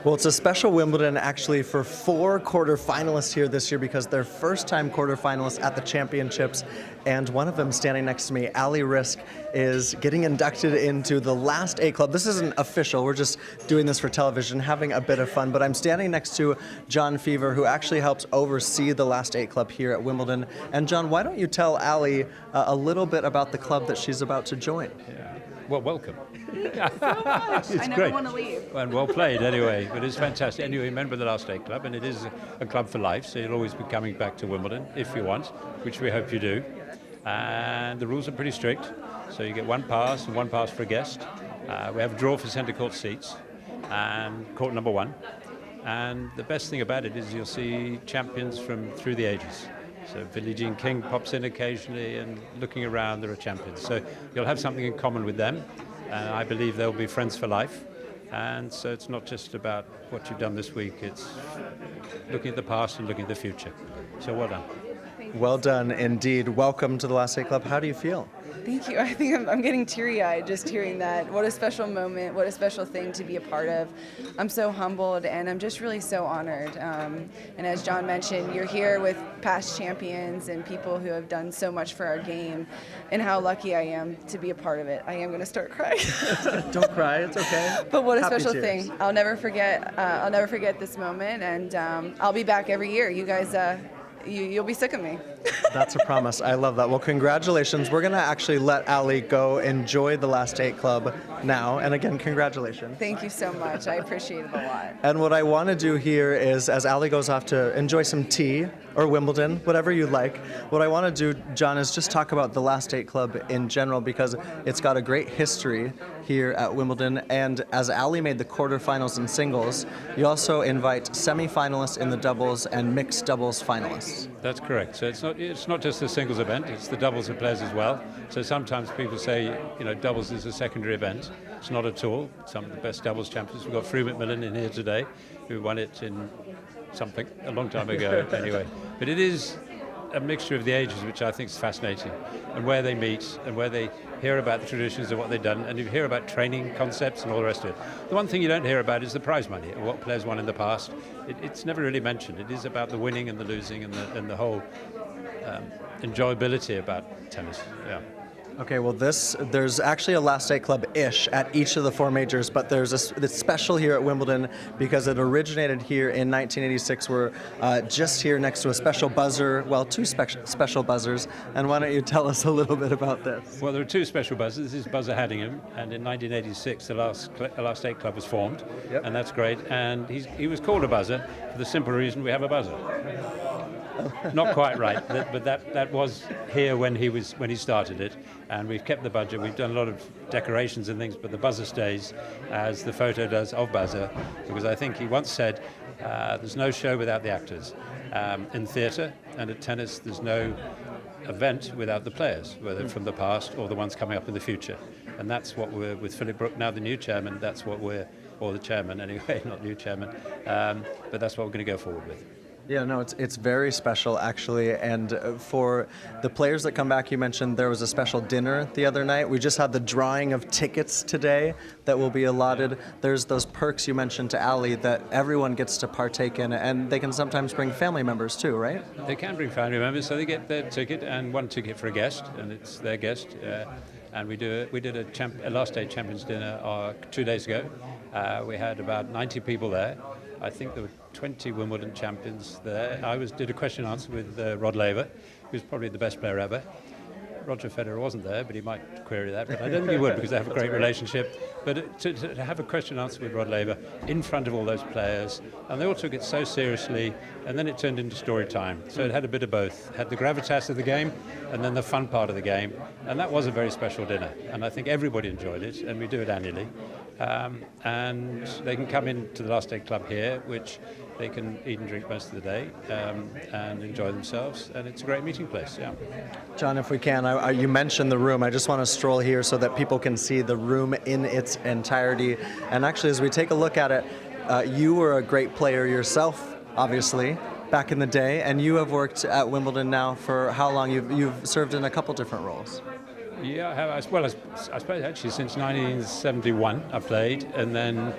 Well, it's a special Wimbledon actually for 4 quarterfinalists here this year because they're first-time quarterfinalists at the championships, and one of them standing next to me, Alison Riske, is getting inducted into the Last 8 Club. This isn't official, we're just doing this for television, having a bit of fun, but I'm standing next to John Fever, who actually helps oversee the Last 8 Club here at Wimbledon. And John, why don't you tell Ali a little bit about the club that she's about to join? Yeah. Well, welcome. Thanks so much. It's I never great. want to leave. And well played anyway, but it's fantastic. Anyway, remember the Last 8 Club, and it is a club for life, so you'll always be coming back to Wimbledon if you want, which we hope you do. And the rules are pretty strict, so you get 1 pass and 1 pass for a guest. We have a draw for centre court seats and court number 1. And the best thing about it is you'll see champions from through the ages. So Billie Jean King pops in occasionally, and looking around there are champions. So you'll have something in common with them, and I believe they'll be friends for life. And so it's not just about what you've done this week, it's looking at the past and looking at the future. So well done. Well done indeed. Welcome to the Last 8 Club. How do you feel? Thank you. I think I'm getting teary-eyed just hearing that. What a special moment, what a special thing to be a part of. I'm so humbled, and I'm just really so honored. And as John mentioned, you're here with past champions and people who have done so much for our game, and how lucky I am to be a part of it. I am going to start crying. Don't cry, it's okay. But what a Happy special tears. thing. I'll never forget this moment, and I'll be back every year. You guys, you'll be sick of me. That's a promise. I love that. Well, congratulations. We're going to actually let Ali go enjoy the Last 8 Club now. And again, congratulations. Thank you so much. I appreciate it a lot. And what I want to do here is, as Ali goes off to enjoy some tea or Wimbledon, whatever you like, what I want to do, John, is just talk about the Last 8 Club in general, because it's got a great history here at Wimbledon. And as Ali made the quarterfinals in singles, you also invite semifinalists in the doubles and mixed doubles finalists. That's correct. So it's not just the singles event, it's the doubles that plays as well. So sometimes people say, doubles is a secondary event. It's not at all. Some of the best doubles champions. We've got Fru McMillan in here today, who won it in something a long time ago anyway. But it is a mixture of the ages, which I think is fascinating, and where they meet and where they hear about the traditions of what they've done, and you hear about training concepts and all the rest of it. The one thing you don't hear about is the prize money, or what players won in the past. It's never really mentioned. It is about the winning and the losing and the whole enjoyability about tennis. Yeah. Okay, well there's actually a Last 8 Club-ish at each of the 4 majors, but it's special here at Wimbledon because it originated here in 1986. We're just here next to a special buzzer, well, 2 special buzzers, and why don't you tell us a little bit about this? Well, there are 2 special buzzers. This is Buzzer Haddingham, and in 1986 the Last 8 Club was formed, Yep. And that's great. And he was called a buzzer for the simple reason we have a buzzer. Not quite right, but that was here when he started it, and we've kept the buzzer. We've done a lot of decorations and things, but the buzzer stays as the photo does of Buzzer, because I think he once said, "There's no show without the actors." In theatre and at tennis, there's no event without the players, whether from the past or the ones coming up in the future, and that's what we're with Philip Brook now, the new chairman. That's what or the chairman anyway, not new chairman, but that's what we're going to go forward with. Yeah, no, it's very special actually, and for the players that come back, you mentioned there was a special dinner the other night. We just had the drawing of tickets today that will be allotted. There's those perks you mentioned to Ali that everyone gets to partake in, and they can sometimes bring family members too, right? They can bring family members, so they get their ticket and 1 ticket for a guest, and it's their guest. And we did a Last 8 Champions dinner 2 days ago. We had about 90 people there. I think there were 20 Wimbledon champions there. I did a question and answer with Rod Laver, who's probably the best player ever. Roger Federer wasn't there, but he might query that. But I don't think he would, because they have a great relationship. But to have a question and answer with Rod Laver in front of all those players, and they all took it so seriously, and then it turned into story time. So it had a bit of both. It had the gravitas of the game, and then the fun part of the game. And that was a very special dinner. And I think everybody enjoyed it, and we do it annually. And they can come into the Last 8 Club here, which they can eat and drink most of the day and enjoy themselves, and it's a great meeting place. Yeah. John, if we can, you mentioned the room. I just want to stroll here so that people can see the room in its entirety. And actually, as we take a look at it, you were a great player yourself, obviously, back in the day, and you have worked at Wimbledon now for how long? You've served in a couple different roles. Yeah, I have. Well, I suppose actually since 1971 I played, and then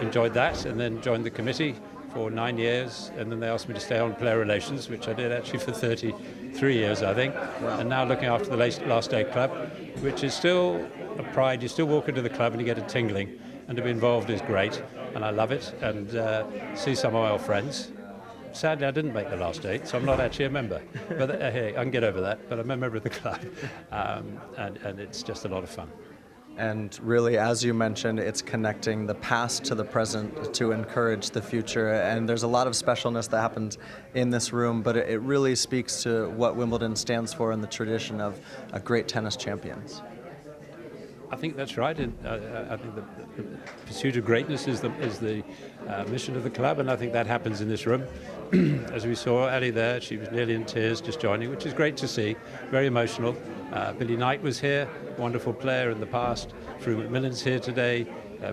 enjoyed that, and then joined the committee for 9 years, and then they asked me to stay on player relations, which I did actually for 33 years, I think. Wow. And now looking after the Last Day Club, which is still a pride. You still walk into the club and you get a tingling, and to be involved is great, and I love it, and see some of my old friends. Sadly, I didn't make the last 8, so I'm not actually a member. But hey, I can get over that. But I'm a member of the club, and it's just a lot of fun. And really, as you mentioned, it's connecting the past to the present to encourage the future. And there's a lot of specialness that happens in this room, but it really speaks to what Wimbledon stands for and the tradition of great tennis champions. I think that's right. And I think the pursuit of greatness is the mission of the club, and I think that happens in this room. As we saw Ali there, she was nearly in tears just joining, which is great to see. Very emotional. Billy Knight was here, wonderful player in the past. Drew McMillan's here today,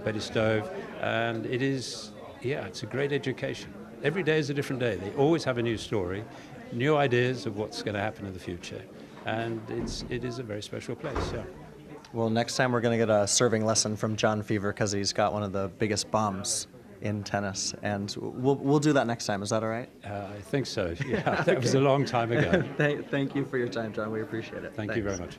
Betty Stove, and it's a great education. Every day is a different day. They always have a new story, new ideas of what's going to happen in the future, and it is a very special place. Yeah. Well, next time we're going to get a serving lesson from John Fever because he's got one of the biggest bombs in tennis, and we'll do that next time. Is that all right? I think so. Yeah, that was a long time ago. Thank you for your time, John. We appreciate it. Thank you very much.